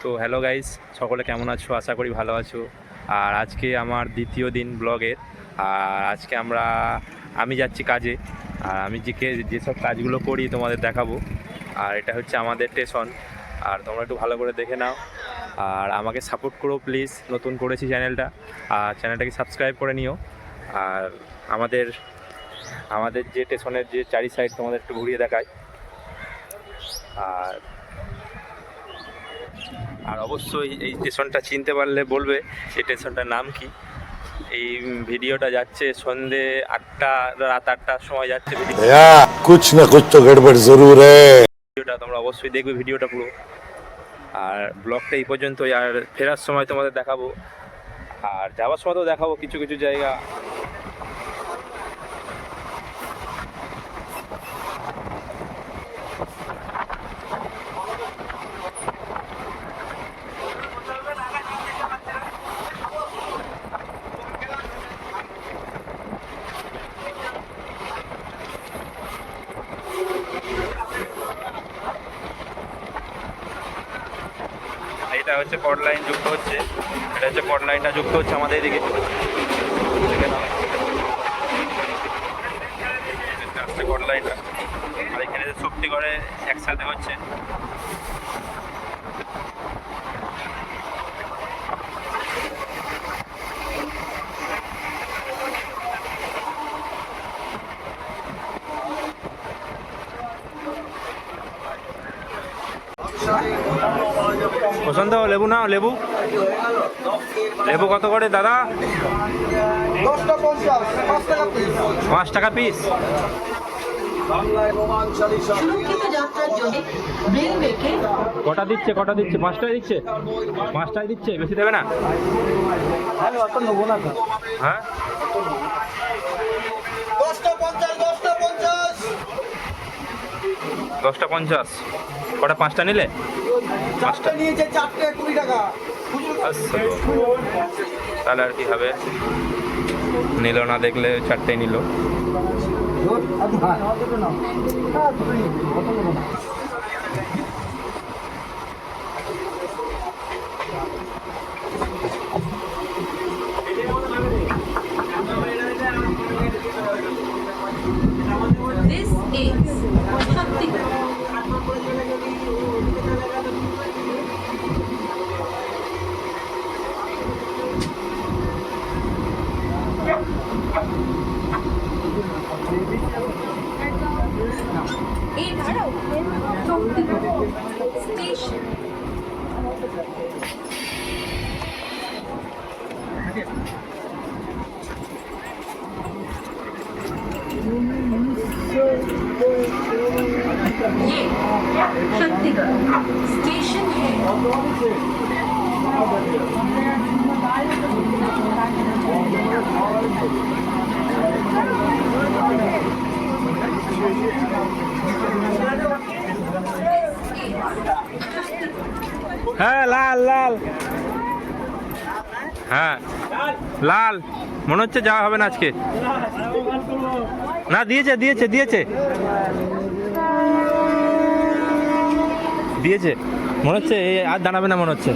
তো hello guys, সকলে কেমন আছো? আশা করি ভালো আছো। আর আজকে আমার দ্বিতীয় দিন ব্লগের। আর আজকে আমি যাচ্ছি কাজে। আর আমি যেসব কাজগুলো করি তোমাদের দেখাবো। আর এটা হচ্ছে আমাদের স্টেশন। আর তোমরা একটু ভালো করে দেখে নাও। আর আমাকে সাপোর্ট করো প্লিজ, নতুন করেছি চ্যানেলটা। আর চ্যানেলটাকে সাবস্ক্রাইব করে নিও। আর আমাদের আমাদের যে স্টেশনের যে চারি সাইড তোমাদের একটু ঘুরিয়ে দেখায়। আর আর অবশ্যই এই স্টেশনটা চিনতে পারলে বলবে এই স্টেশনটার নাম কি। এই ভিডিওটা যাচ্ছে সন্ধে 8টা, রাত 8টার সময় যাচ্ছে कुछ न कुछ तो गड़बड़ जरूर है। ভিডিওটা তোমরা অবশ্যই দেখবে ভিডিওটা পুরো। আর ব্লগটা এই পর্যন্তই। আর ফেরার সময় তোমাদের দেখাবো, আর যাওয়ার সময়তেও দেখাবো কিছু কিছু জায়গা। এটা হচ্ছে কট লাইন যুক্ত হচ্ছে, এটা হচ্ছে কট লাইনটা যুক্ত হচ্ছে আমাদের এদিকে। কট লাইনটা আর এখানে যে শক্তিগড়ে একসাথে হচ্ছে। পছন্দ লেবু নাও, লেবু লেবু কত করে দাদা? 5 টাকা পিস। কটা দিচ্ছে? 5টায় দিচ্ছে। 5টায় দিচ্ছে, বেশি দেবে না? হ্যাঁ, 10টা 50। কটা? 5টা নিলে? 5টা নিয়েছে 4টে 20 টাকা। আচ্ছা, তাহলে আর কি হবে, নিল না, দেখলে 4টাই নিল। This is Shaktigarh. এই ধারাও শক্তিগড় স্টেশন। ये शक्तिगढ़ स्टेशन है। হ্যাঁ, লাল লাল, হ্যাঁ লাল। মনে হচ্ছে যাওয়া হবে না আজকে। না, দিয়েছে দিয়েছে দিয়েছে দিয়েছে, মনে হচ্ছে এই আর দাঁড়াবে না মনে হচ্ছে।